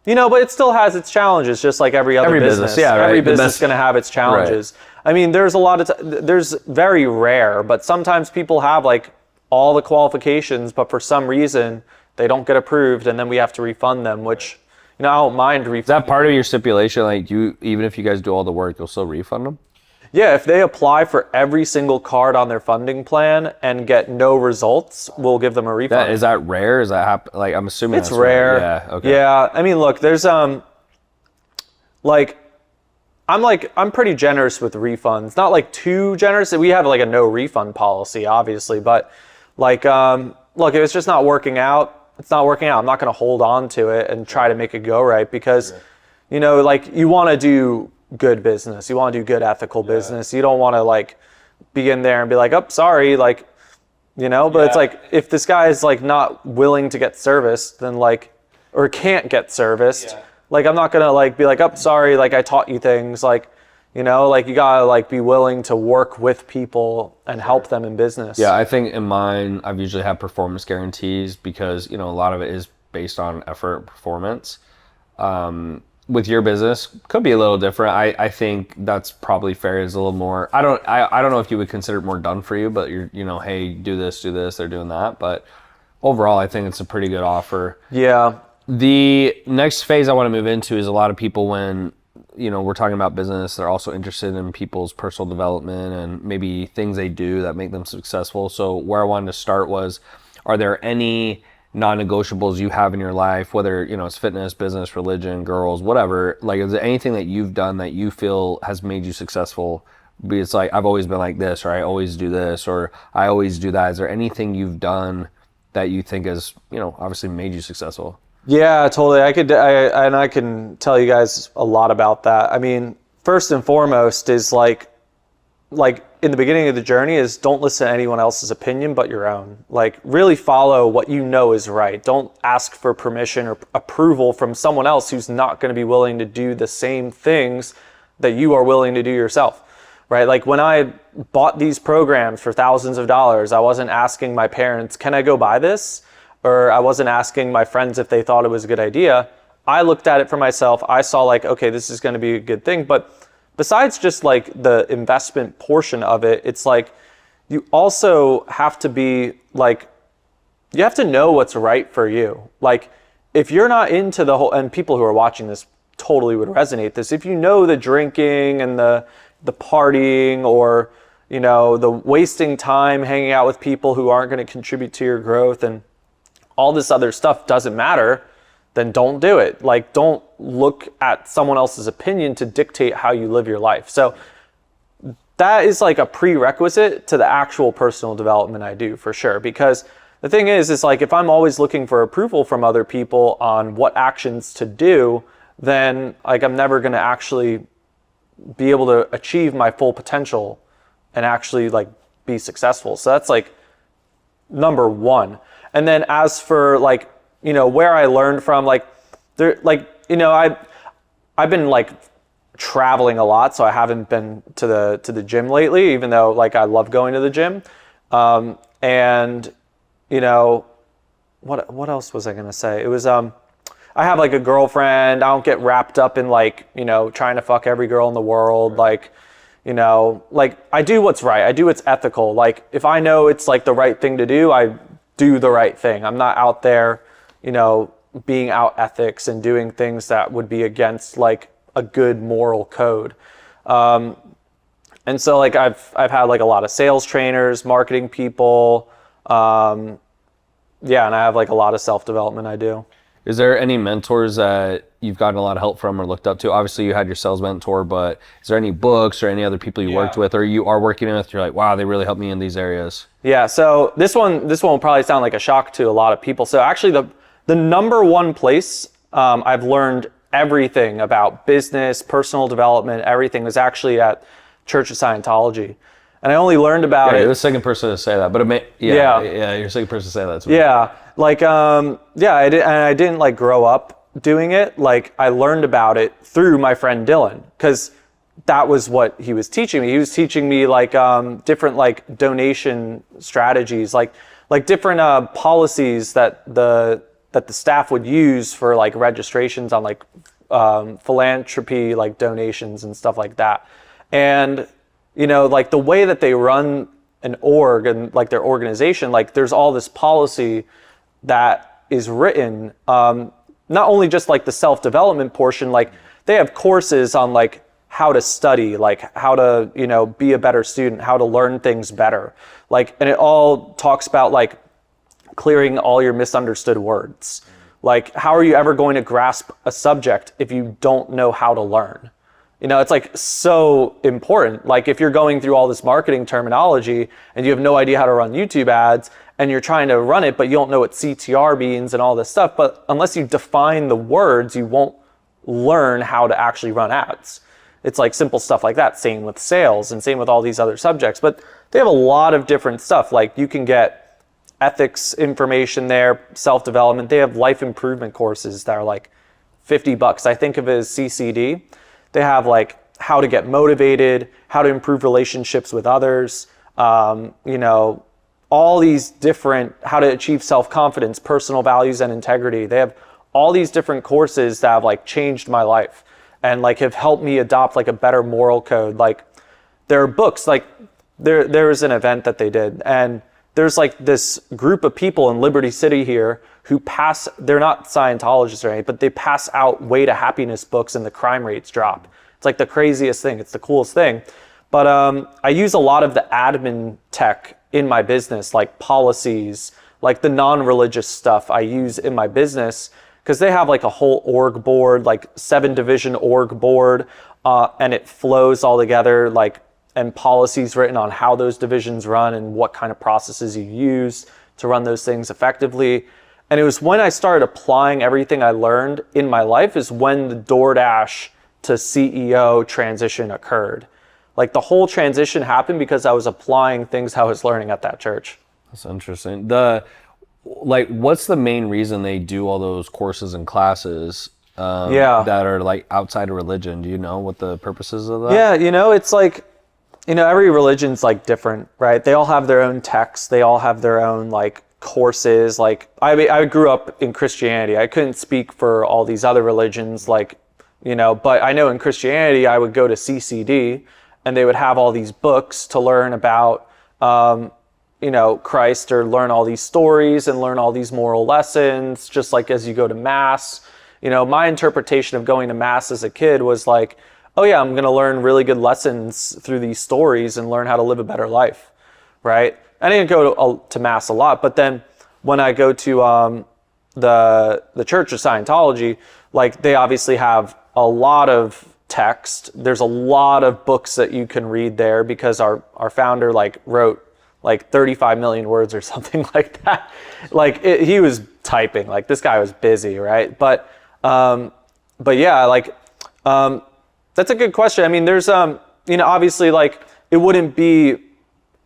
[SPEAKER 1] but it still has its challenges, just like every other business. Every business is going to have its challenges. I mean, there's a lot of there's very rare, but sometimes people have like all the qualifications, but for some reason they don't get approved, and then we have to refund them, which I don't mind refunding.
[SPEAKER 2] Is that part of your stipulation? Like, even if you guys do all the work, you'll still refund them?
[SPEAKER 1] Yeah, if they apply for every single card on their funding plan and get no results, we'll give them a refund.
[SPEAKER 2] Is that rare? Is that happen? Like, I'm assuming
[SPEAKER 1] it's rare.
[SPEAKER 2] Yeah. Okay.
[SPEAKER 1] Yeah. I mean, look, there's I'm pretty generous with refunds. Not like too generous. We have like a no refund policy, obviously, but like, look, if it's just not working out, it's not working out. I'm not going to hold on to it and try to make it go right, because, like, you want to do good business. You want to do good ethical business. You don't want to like be in there and be like, oh, sorry, like, but it's like, if this guy is like not willing to get serviced, then like, or can't get serviced, Like, I'm not gonna like be like, oh, sorry, like I taught you things. Like, you know, like you gotta like be willing to work with people and help them in business.
[SPEAKER 2] Yeah, I think in mine, I've usually had performance guarantees because, a lot of it is based on effort and performance. With your business, could be a little different. I think that's probably fair. Is a little more. I don't know if you would consider it more done for you, but you're, hey, do this. They're doing that. But overall, I think it's a pretty good offer.
[SPEAKER 1] Yeah.
[SPEAKER 2] The next phase I want to move into is a lot of people when, we're talking about business, they're also interested in people's personal development and maybe things they do that make them successful. So where I wanted to start was, are there any non-negotiables you have in your life, whether, it's fitness, business, religion, girls, whatever, like, is there anything that you've done that you feel has made you successful? It's like, I've always been like this, or I always do this, or I always do that. Is there anything you've done that you think has, obviously made you successful?
[SPEAKER 1] Yeah, totally. I can tell you guys a lot about that. I mean, first and foremost is like in the beginning of the journey is don't listen to anyone else's opinion but your own. Like, really follow what you know is right. Don't ask for permission or approval from someone else who's not going to be willing to do the same things that you are willing to do yourself, right? Like, when I bought these programs for thousands of dollars, I wasn't asking my parents, can I go buy this? Or I wasn't asking my friends if they thought it was a good idea. I looked at it for myself. I saw like, okay, this is going to be a good thing. But besides just like the investment portion of it, it's like you also have to be like, you have to know what's right for you. Like, if you're not into the whole, and people who are watching this totally would resonate this, if you know the drinking and the partying, or, the wasting time hanging out with people who aren't going to contribute to your growth and all this other stuff doesn't matter, then don't do it. Like, don't look at someone else's opinion to dictate how you live your life. So that is like a prerequisite to the actual personal development I do, for sure. Because the thing is like, if I'm always looking for approval from other people on what actions to do, then like I'm never going to actually be able to achieve my full potential and actually like be successful. So that's like number one. And then as for like, where I learned from, like, there, like, I've been like traveling a lot, so I haven't been to the gym lately, even though like I love going to the gym. And what else was I gonna say? It was I have like a girlfriend. I don't get wrapped up in like, trying to fuck every girl in the world. Like, like I do what's right. I do what's ethical. Like, if I know it's like the right thing to do, I do the right thing. I'm not out there, being out ethics and doing things that would be against like a good moral code. And so like I've had like a lot of sales trainers, marketing people. And I have like a lot of self-development I do.
[SPEAKER 2] Is there any mentors that you've gotten a lot of help from or looked up to? Obviously you had your sales mentor, but is there any books or any other people you worked with or you are working with, you're like, wow, they really helped me in these areas?
[SPEAKER 1] Yeah, so this one will probably sound like a shock to a lot of people. So actually the number one place I've learned everything about business, personal development, everything was actually at Church of Scientology. And I only learned about it.
[SPEAKER 2] You're the second person to say that, but you're the second person to say that.
[SPEAKER 1] Yeah, like, I didn't like grow up doing it. Like, I learned about it through my friend Dylan, because that was what he was teaching me. He was teaching me like different like donation strategies, like different policies that the staff would use for like registrations on like philanthropy, like donations and stuff like that. And like the way that they run an org and like their organization, like there's all this policy that is written, not only just like the self-development portion, like they have courses on like how to study, like how to, be a better student, how to learn things better. Like, and it all talks about like clearing all your misunderstood words. Like, how are you ever going to grasp a subject if you don't know how to learn? It's like so important. Like, if you're going through all this marketing terminology and you have no idea how to run YouTube ads and you're trying to run it, but you don't know what CTR means and all this stuff, but unless you define the words, you won't learn how to actually run ads. It's like simple stuff like that. Same with sales and same with all these other subjects, but they have a lot of different stuff. Like, you can get ethics information there, self-development. They have life improvement courses that are like $50. I think of it as CCD. They have like how to get motivated, how to improve relationships with others, all these different, how to achieve self-confidence, personal values and integrity. They have all these different courses that have like changed my life and like have helped me adopt like a better moral code. Like there are books, like there was an event that they did, and there's like this group of people in Liberty City here who they're not Scientologists or anything, but they pass out Way to Happiness books and the crime rates drop. It's like the craziest thing. It's the coolest thing. But I use a lot of the admin tech in my business, like policies, like the non-religious stuff I use in my business, because they have like a whole org board, like 7-division org board, and it flows all together, like, and policies written on how those divisions run and what kind of processes you use to run those things effectively. And it was when I started applying everything I learned in my life is when the DoorDash to CEO transition occurred. Like the whole transition happened because I was applying things I was learning at that church.
[SPEAKER 2] That's interesting. What's the main reason they do all those courses and classes that are like outside of religion? Do you know what the purposes of that?
[SPEAKER 1] Yeah, it's like, every religion's like different, right? They all have their own texts. They all have their own like courses. Like I grew up in Christianity. I couldn't speak for all these other religions, like, but I know in Christianity, I would go to CCD and they would have all these books to learn about, Christ, or learn all these stories and learn all these moral lessons, just like as you go to Mass. My interpretation of going to Mass as a kid was like, oh yeah, I'm going to learn really good lessons through these stories and learn how to live a better life, right? I didn't go to Mass a lot, but then when I go to the Church of Scientology, like they obviously have a lot of text. There's a lot of books that you can read there because our founder like wrote like 35 million words or something like that. Like he was typing, like this guy was busy, right? But yeah, like that's a good question. I mean, there's obviously like it wouldn't be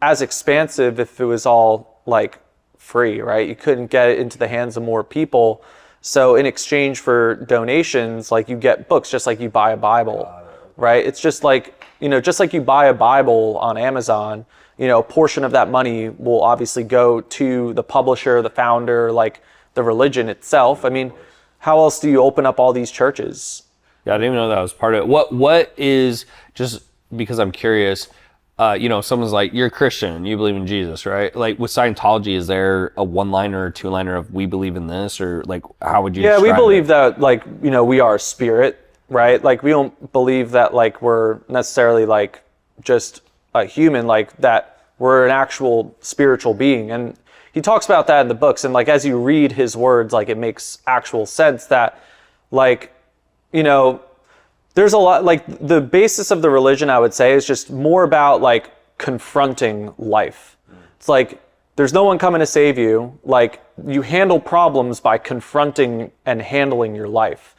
[SPEAKER 1] as expansive if it was all like free, right? You couldn't get it into the hands of more people. So in exchange for donations, like you get books just like you buy a Bible, right? It's just like, just like you buy a Bible on Amazon, a portion of that money will obviously go to the publisher, the founder, like the religion itself. I mean, how else do you open up all these churches?
[SPEAKER 2] Yeah, I didn't even know that was part of it. What is, just because I'm curious, someone's like, you're a Christian, you believe in Jesus, right? Like with Scientology, is there a one-liner or two-liner of we believe in this, or like how would you describe
[SPEAKER 1] we believe
[SPEAKER 2] it?
[SPEAKER 1] that like, we are a spirit, right? Like we don't believe that like we're necessarily like just a human, like that we're an actual spiritual being. And he talks about that in the books. And like, as you read his words, like it makes actual sense that like, there's a lot, like the basis of the religion, I would say, is just more about like confronting life. It's like, there's no one coming to save you. Like you handle problems by confronting and handling your life,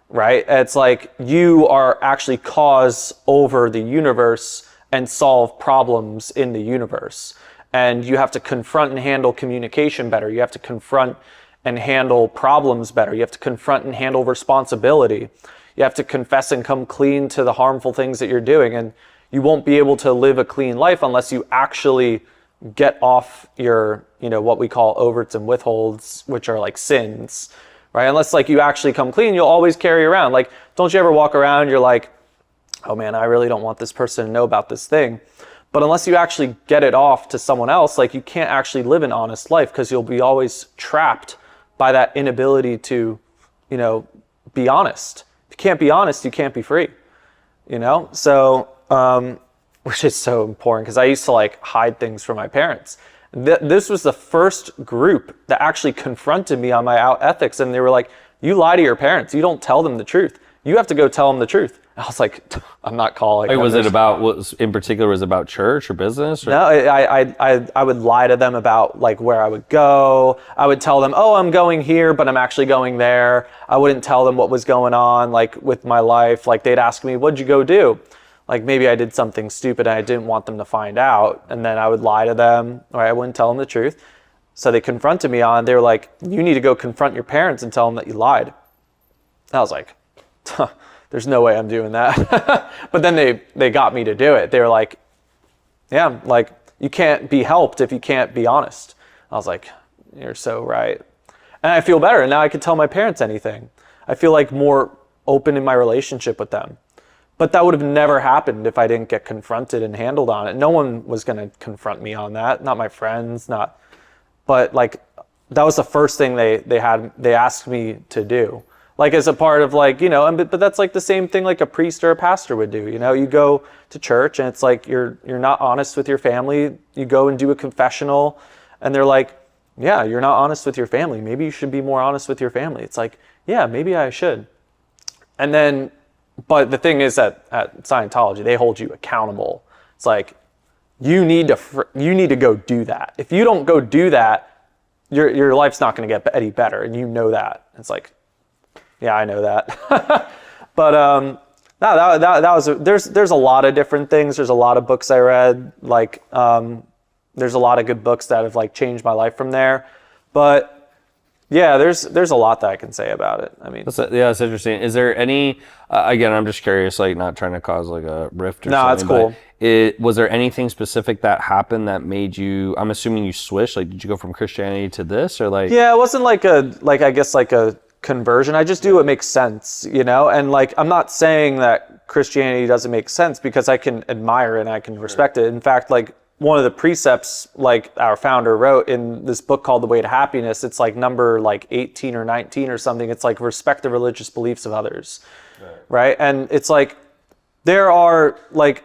[SPEAKER 1] right? It's like you are actually cause over the universe and solve problems in the universe. And you have to confront and handle communication better. You have to confront and handle problems better. You have to confront and handle responsibility. You have to confess and come clean to the harmful things that you're doing. And you won't be able to live a clean life unless you actually get off your, what we call overts and withholds, which are like sins, right? Unless like you actually come clean, you'll always carry around. Like, don't you ever walk around, you're like, oh man, I really don't want this person to know about this thing. But unless you actually get it off to someone else, like you can't actually live an honest life because you'll be always trapped by that inability to, be honest. If you can't be honest, you can't be free, So, which is so important because I used to like hide things from my parents. This was the first group that actually confronted me on my out ethics. And they were like, you lie to your parents. You don't tell them the truth. You have to go tell them the truth. I was like, I'm not calling.
[SPEAKER 2] Wait, was it about, what in particular, was it about church or business? Or?
[SPEAKER 1] No, I would lie to them about like where I would go. I would tell them, oh, I'm going here, but I'm actually going there. I wouldn't tell them what was going on like with my life. Like they'd ask me, what'd you go do? Like maybe I did something stupid and I didn't want them to find out. And then I would lie to them, or I wouldn't tell them the truth. So they confronted me on, they were like, you need to go confront your parents and tell them that you lied. I was like, there's no way I'm doing that. But then they got me to do it. They were like, yeah, like you can't be helped if you can't be honest. I was like, you're so right. And I feel better. And now I can tell my parents anything. I feel like more open in my relationship with them. But that would have never happened if I didn't get confronted and handled on it. No one was going to confront me on that. Not my friends, but like that was the first thing they asked me to do. Like as a part of like, but that's like the same thing like a priest or a pastor would do. You go to church and it's like you're not honest with your family. You go and do a confessional and they're like, yeah, you're not honest with your family. Maybe you should be more honest with your family. It's like, yeah, maybe I should. And then, but the thing is that at Scientology, they hold you accountable. It's like, you need to go do that. If you don't go do that, your life's not going to get any better. And you know that. It's like, yeah, I know that. But no, that was, there's a lot of different things. There's a lot of books I read. Like, there's a lot of good books that have like changed my life from there. But yeah, there's a lot that I can say about it. I mean,
[SPEAKER 2] that's interesting. Is there any? Again, I'm just curious, like not trying to cause like a rift or something.
[SPEAKER 1] No, that's cool.
[SPEAKER 2] Was there anything specific that happened that made you? I'm assuming you switched. Like, did you go from Christianity to this, or like?
[SPEAKER 1] Yeah, it wasn't like I guess like a conversion. I just do what makes sense, And like, I'm not saying that Christianity doesn't make sense because I can admire it and I can respect it. In fact, like, one of the precepts like our founder wrote in this book called The Way to Happiness, it's like number like 18 or 19 or something. It's like respect the religious beliefs of others. Right? And it's like there are like,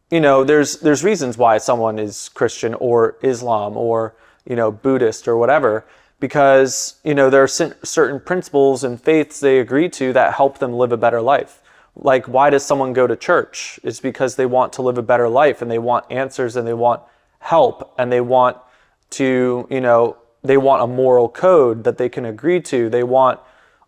[SPEAKER 1] there's reasons why someone is Christian or Islam or, Buddhist or whatever, because, there are certain principles and faiths they agree to that help them live a better life. Like, why does someone go to church? It's because they want to live a better life and they want answers and they want help and they want to, they want a moral code that they can agree to. They want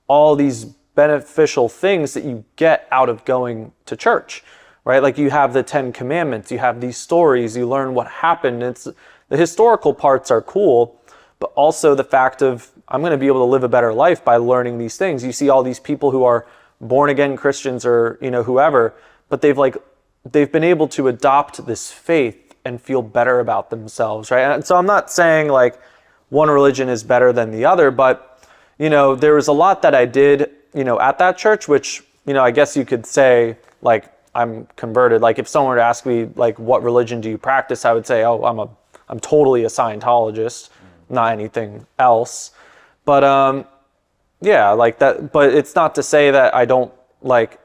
[SPEAKER 1] all these beneficial things that you get out of going to church, right? Like you have the 10 Commandments, you have these stories, you learn what happened. The historical parts are cool, but also the fact of I'm going to be able to live a better life by learning these things. You see all these people who are born again Christians or, whoever, but they've been able to adopt this faith and feel better about themselves, right? And so I'm not saying like one religion is better than the other, but, there was a lot that I did, at that church, which, I guess you could say like I'm converted. Like if someone were to ask me like, what religion do you practice? I would say, oh, I'm totally a Scientologist, not anything else. But, yeah, like that, but it's not to say that I don't like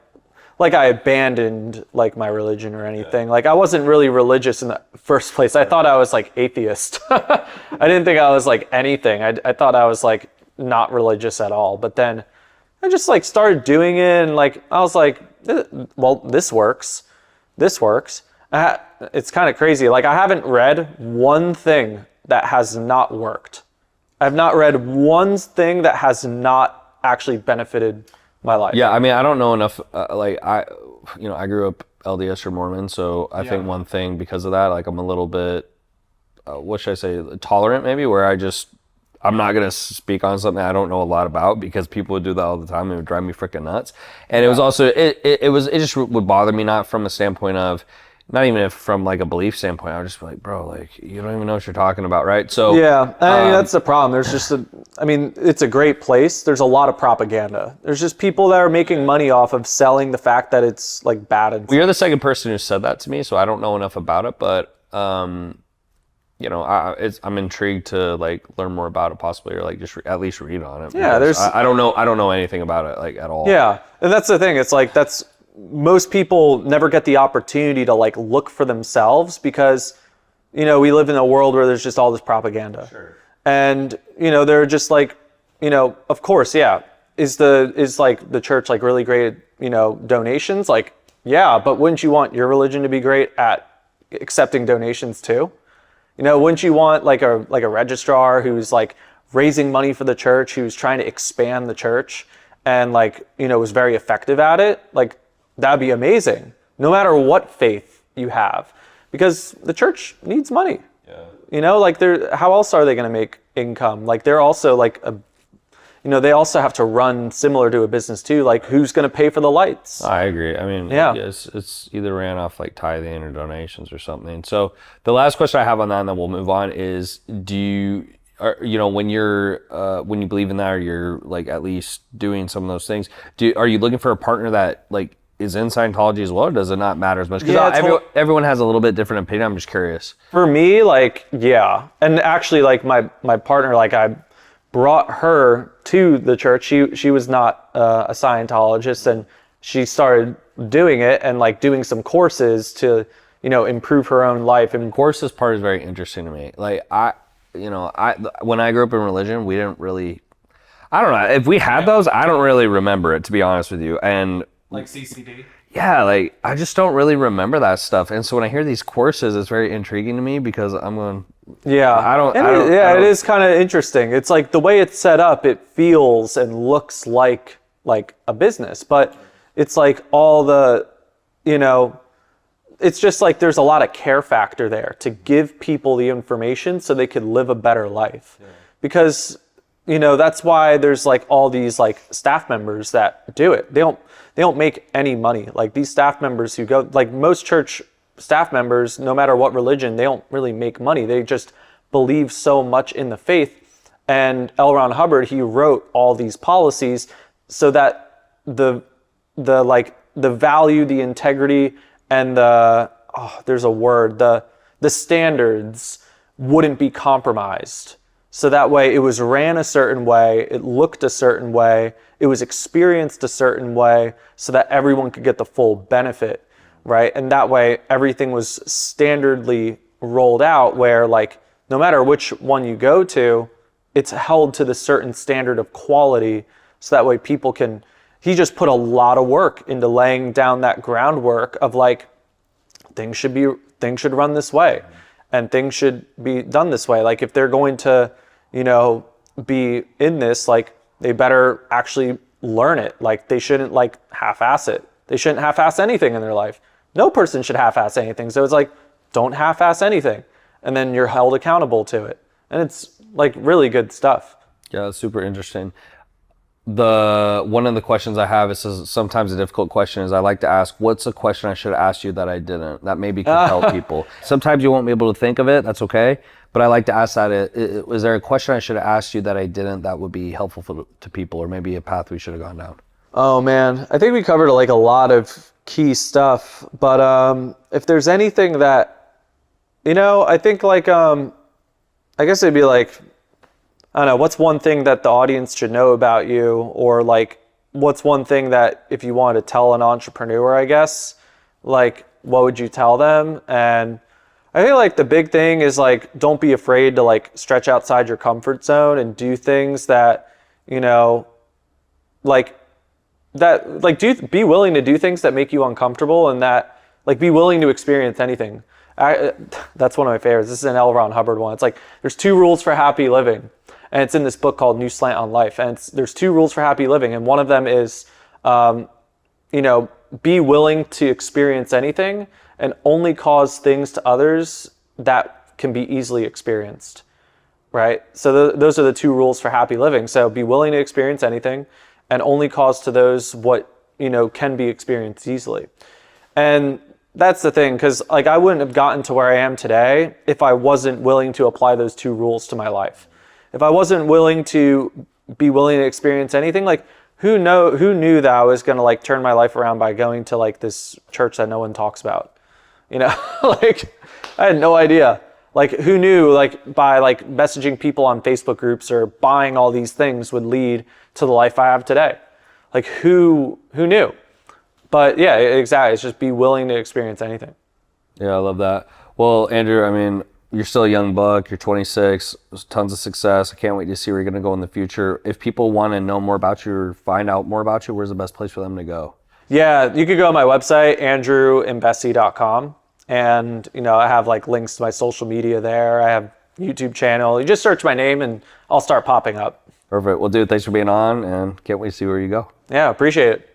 [SPEAKER 1] I abandoned like my religion or anything. Like I wasn't really religious in the first place. I thought I was like atheist. I didn't think I was like anything. I thought I was like not religious at all. But then I just like started doing it and like, I was like, well, this works. This works. It's kind of crazy. Like I haven't read one thing that has not worked. I've not read one thing that has not actually benefited my life.
[SPEAKER 2] Yeah, I mean, I don't know enough. I grew up LDS or Mormon, so I think one thing because of that, like I'm a little bit, what should I say, tolerant maybe, where I'm not gonna speak on something I don't know a lot about because people would do that all the time and it would drive me freaking nuts. And it was also, it just would bother me, not from a standpoint of, not even if from like a belief standpoint, I would just be like, bro, like you don't even know what you're talking about, right? So
[SPEAKER 1] yeah, I mean, that's the problem. There's just it's a great place. There's a lot of propaganda. There's just people that are making money off of selling the fact that it's like bad. And
[SPEAKER 2] you're the second person who said that to me, so I don't know enough about it, but I'm intrigued to like learn more about it possibly, or like just at least read on it.
[SPEAKER 1] Yeah,
[SPEAKER 2] I don't know anything about it like at all.
[SPEAKER 1] Yeah, and that's the thing. It's like most people never get the opportunity to like look for themselves because, we live in a world where there's just all this propaganda.
[SPEAKER 2] Sure.
[SPEAKER 1] And, they're just like, of course, yeah. Is like the church like really great, donations? Like, yeah, but wouldn't you want your religion to be great at accepting donations too? Wouldn't you want like a registrar who's like raising money for the church, who's trying to expand the church and like, was very effective at it? Like, that'd be amazing, no matter what faith you have, because the church needs money. Yeah. Like how else are they going to make income? Like they're also like they also have to run similar to a business too. Like, who's going to pay for the lights?
[SPEAKER 2] I agree. I mean, it's either ran off like tithing or donations or something. So the last question I have on that, and then we'll move on, is when you believe in that, or you're like at least doing some of those things, are you looking for a partner that like is in Scientology as well, or does it not matter as much? Because everyone has a little bit different opinion. I'm just curious.
[SPEAKER 1] For me, like, yeah. And actually, like, my partner, like, I brought her to the church. She was not a Scientologist, and she started doing it and, like, doing some courses to, improve her own life. And
[SPEAKER 2] courses part is very interesting to me. Like, when I grew up in religion, we didn't really, I don't know. If we had those, I don't really remember it, to be honest with you. And
[SPEAKER 1] like CCD?
[SPEAKER 2] Yeah, like I just don't really remember that stuff. And so when I hear these courses, it's very intriguing to me because I'm going,
[SPEAKER 1] it is kind of interesting. It's like the way it's set up, it feels and looks like a business, but it's like all the, it's just like there's a lot of care factor there to give people the information so they could live a better life. Yeah. Because, that's why there's like all these like staff members that do it. They don't make any money. Like these staff members who go, like most church staff members, no matter what religion, they don't really make money. They just believe so much in the faith. And L. Ron Hubbard, he wrote all these policies so that the value, the integrity, and there's a word, the standards wouldn't be compromised. So that way it was ran a certain way, it looked a certain way, it was experienced a certain way so that everyone could get the full benefit, right? And that way everything was standardly rolled out where like no matter which one you go to, it's held to the certain standard of quality so that way people can, he just put a lot of work into laying down that groundwork of like things should run this way and things should be done this way. Like if they're going to, be in this, like they better actually learn it. Like they shouldn't like half-ass it. They shouldn't half-ass anything in their life. No person should half-ass anything. So it's like, don't half-ass anything. And then you're held accountable to it. And it's like really good stuff.
[SPEAKER 2] Yeah, that's super interesting. One of the questions I have is sometimes a difficult question is I like to ask, what's a question I should have asked you that I didn't, that maybe could help people? Sometimes you won't be able to think of it, that's okay. But I like to ask that, is there a question I should have asked you that I didn't that would be helpful to people, or maybe a path we should have gone down?
[SPEAKER 1] Oh man, I think we covered like a lot of key stuff, but if there's anything that, I think like, I guess it'd be like, I don't know, what's one thing that the audience should know about you? Or like, what's one thing that if you wanted to tell an entrepreneur, I guess, like, what would you tell them? And I think like the big thing is like, don't be afraid to like stretch outside your comfort zone and do things that, be willing to do things that make you uncomfortable and that like be willing to experience anything. That's one of my favorites. This is an L. Ron Hubbard one. It's like, there's 2 rules for happy living. And it's in this book called New Slant on Life. And there's 2 rules for happy living. And one of them is, be willing to experience anything and only cause things to others that can be easily experienced, right? So those are the 2 rules for happy living. So be willing to experience anything and only cause to those what, can be experienced easily. And that's the thing, because like I wouldn't have gotten to where I am today if I wasn't willing to apply those 2 rules to my life. If I wasn't willing to experience anything, like who knew that I was going to like turn my life around by going to like this church that no one talks about, like I had no idea. Like who knew like by like messaging people on Facebook groups or buying all these things would lead to the life I have today. Like who knew? But yeah, exactly. It's just be willing to experience anything.
[SPEAKER 2] Yeah, I love that. Well, Andrew, I mean, you're still a young buck. You're 26. There's tons of success. I can't wait to see where you're going to go in the future. If people want to know more about you or find out more about you, where's the best place for them to go? Yeah, you could go on my website, andrewimbesi.com. And, I have like links to my social media there. I have YouTube channel. You just search my name and I'll start popping up. Perfect. Well, dude, thanks for being on and can't wait to see where you go. Yeah, appreciate it.